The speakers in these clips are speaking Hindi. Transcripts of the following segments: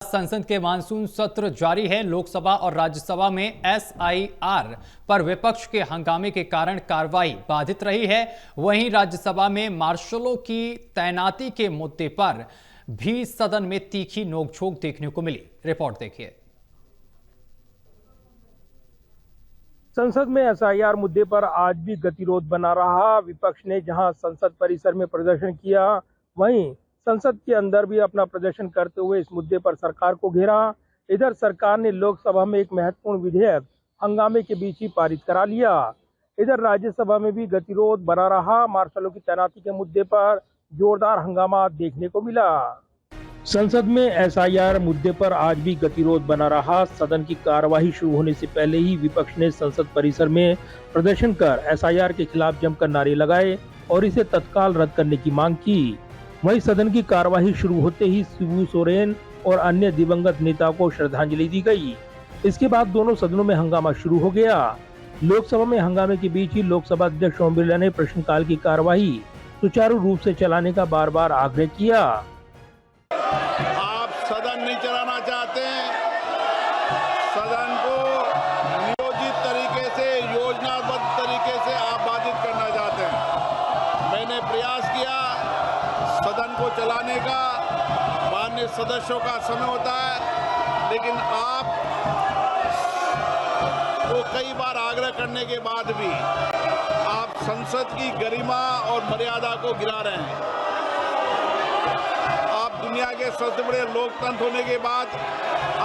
संसद के मानसून सत्र जारी है। लोकसभा और राज्यसभा में एसआईआर पर विपक्ष के हंगामे के कारण कार्रवाई बाधित रही है। वहीं राज्यसभा में मार्शलों की तैनाती के मुद्दे पर भी सदन में तीखी नोकझोंक देखने को मिली। रिपोर्ट देखिए। संसद में एसआईआर मुद्दे पर आज भी गतिरोध बना रहा। विपक्ष ने जहां संसद परिसर में प्रदर्शन किया, वहीं संसद के अंदर भी अपना प्रदर्शन करते हुए इस मुद्दे पर सरकार को घेरा। इधर सरकार ने लोकसभा में एक महत्वपूर्ण विधेयक हंगामे के बीच ही पारित करा लिया। इधर राज्यसभा में भी गतिरोध बना रहा। मार्शलों की तैनाती के मुद्दे पर जोरदार हंगामा देखने को मिला। संसद में एसआईआर मुद्दे पर आज भी गतिरोध बना रहा। सदन की कार्यवाही शुरू होने से पहले ही विपक्ष ने संसद परिसर में प्रदर्शन कर एसआईआर के खिलाफ जमकर नारे लगाए और इसे तत्काल रद्द करने की मांग की। वहीं सदन की कार्यवाही शुरू होते ही शिबू सोरेन और अन्य दिवंगत नेताओं को श्रद्धांजलि दी गई। इसके बाद दोनों सदनों में हंगामा शुरू हो गया। लोकसभा में हंगामे के बीच ही लोकसभा अध्यक्ष ओम बिरला ने प्रश्नकाल की कार्यवाही सुचारू रूप से चलाने का बार बार आग्रह किया। आप सदन नहीं चलाना चाहते, सदन को नियोजित तरीके से, योजनाबद्ध तरीके से आप बाधित करना चाहते हैं। मैंने प्रयास किया सदन को चलाने का, माननीय सदस्यों का समय होता है, लेकिन आप को कई बार आग्रह करने के बाद भी आप संसद की गरिमा और मर्यादा को गिरा रहे हैं। आप दुनिया के सबसे बड़े लोकतंत्र होने के बाद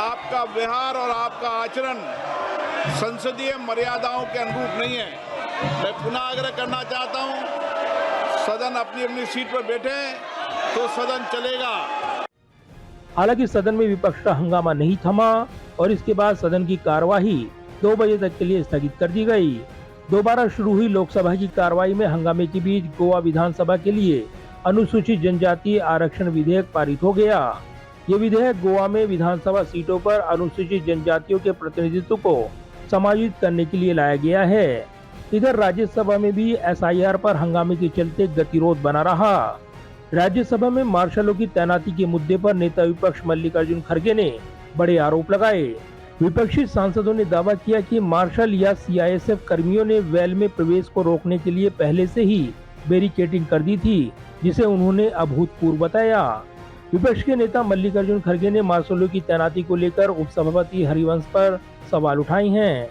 आपका व्यवहार और आपका आचरण संसदीय मर्यादाओं के अनुरूप नहीं है। मैं पुनः आग्रह करना चाहता हूं, सदन अपनी अपनी सीट पर बैठे तो सदन चलेगा। हालांकि सदन में विपक्ष का हंगामा नहीं थमा और इसके बाद सदन की कार्यवाही 2 बजे तक के लिए स्थगित कर दी गई। दोबारा शुरू हुई लोकसभा की कार्यवाही में हंगामे के बीच गोवा विधानसभा के लिए अनुसूचित जनजातीय आरक्षण विधेयक पारित हो गया। ये विधेयक गोवा में विधानसभा सीटों पर अनुसूचित जनजातियों के प्रतिनिधित्व को समायोजित करने के लिए लाया गया है। इधर राज्यसभा में भी एसआईआर पर हंगामे के चलते गतिरोध बना रहा। राज्यसभा में मार्शलों की तैनाती के मुद्दे पर नेता विपक्ष मल्लिकार्जुन खड़गे ने बड़े आरोप लगाए। विपक्षी सांसदों ने दावा किया कि मार्शल या सीआईएसएफ कर्मियों ने वेल में प्रवेश को रोकने के लिए पहले से ही बैरिकेडिंग कर दी थी, जिसे उन्होंने अभूतपूर्व बताया। विपक्ष के नेता मल्लिकार्जुन खड़गे ने मार्शलों की तैनाती को लेकर उपसभापति हरिवंश पर सवाल उठाए हैं।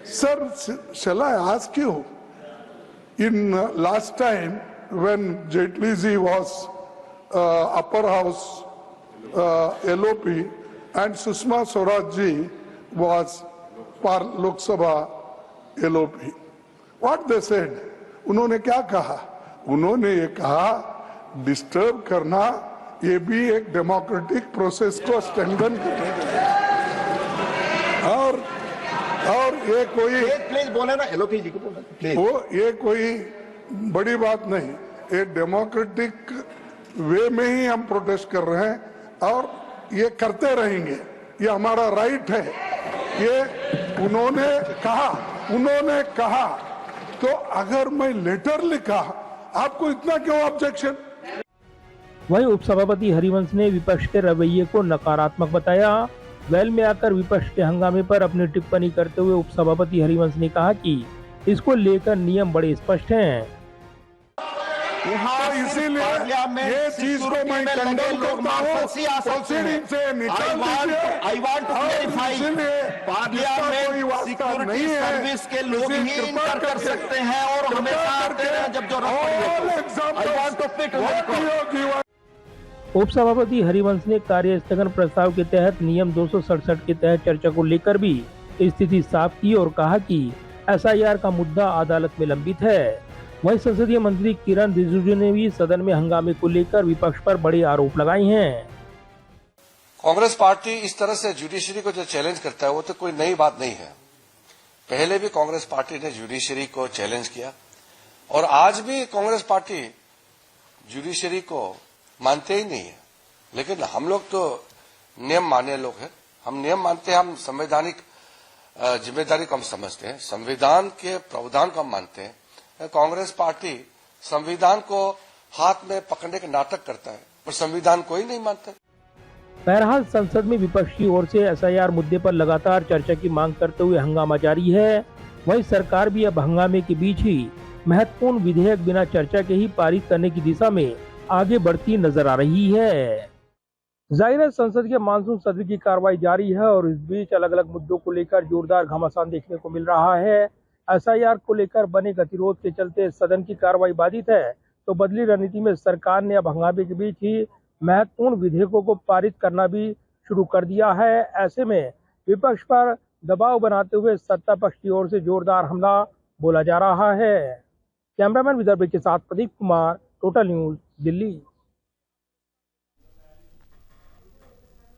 Sir, shall I ask you, in last time when Jaitley ji was upper house LOP and Sushma Swaraj ji was Lok Sabha LOP, what they said? उन्होंने क्या कहा? उन्होंने ये कहा डिस्टर्ब करना ये भी एक डेमोक्रेटिक प्रोसेस को स्ट्रेंथन करने और ये कोई प्लीज बोले ना, एलओपी जी को बोले प्लीज। वो ये कोई बड़ी बात नहीं, ये डेमोक्रेटिक वे में ही हम प्रोटेस्ट कर रहे हैं और ये करते रहेंगे, ये हमारा राइट है। ये उन्होंने कहा तो अगर मैं लेटर लिखा, आपको इतना क्यों ऑब्जेक्शन? वहीं उपसभापति हरिवंश ने विपक्ष के रवैये को नकारात्मक बताया। वेल में आकर विपक्ष के हंगामे पर अपनी टिप्पणी करते हुए उपसभापति हरिवंश ने कहा कि इसको लेकर नियम बड़े स्पष्ट हैं। इसीलिए ये चीज को मैं कंडेम करता हूँ, प्रोसीडिंग से निकाल दीजिए। पार्लियामेंट सिक्योरिटी सर्विस के लोग ही इंटर कर सकते हैं और हमेशा आते हैं जब जरूरत। उपसभापति हरिवंश ने कार्य स्थगन प्रस्ताव के तहत नियम 267 के तहत चर्चा को लेकर भी स्थिति साफ की और कहा कि एसआईआर का मुद्दा अदालत में लंबित है। वहीं संसदीय मंत्री किरण रिजिजू ने भी सदन में हंगामे को लेकर विपक्ष पर बड़े आरोप लगाए हैं। कांग्रेस पार्टी इस तरह से जुडिशरी को जो चैलेंज करता है वो तो कोई नई बात नहीं है। पहले भी कांग्रेस पार्टी ने जुडिशरी को चैलेंज किया और आज भी कांग्रेस पार्टी जुडिशरी को मानते ही नहीं है। लेकिन हम लोग तो नियम मानने लोग हैं, हम नियम मानते हैं, हम संवैधानिक जिम्मेदारी को हम समझते हैं, संविधान के प्रावधान को हम मानते हैं। कांग्रेस पार्टी संविधान को हाथ में पकड़ने का नाटक करता है और संविधान को ही नहीं मानता। बहरहाल संसद में विपक्ष की ओर से एसआईआर मुद्दे पर लगातार चर्चा की मांग करते हुए हंगामा जारी है। वहीं सरकार भी अब हंगामे के बीच ही महत्वपूर्ण विधेयक बिना चर्चा के ही पारित करने की दिशा में आगे बढ़ती नजर आ रही है। जाहिर है संसद के मानसून सत्र की कार्रवाई जारी है और इस बीच अलग अलग मुद्दों को लेकर जोरदार घमासान देखने को मिल रहा है। एसआईआर को लेकर बने गतिरोध के चलते सदन की कार्रवाई बाधित है, तो बदली रणनीति में सरकार ने अब हंगामे के बीच ही महत्वपूर्ण विधेयकों को पारित करना भी शुरू कर दिया है। ऐसे में विपक्ष पर दबाव बनाते हुए सत्ता पक्ष की ओर से जोरदार हमला बोला जा रहा है। कैमरामैन विदर्भ के साथ प्रदीप कुमार, टोटल न्यूज, दिल्ली।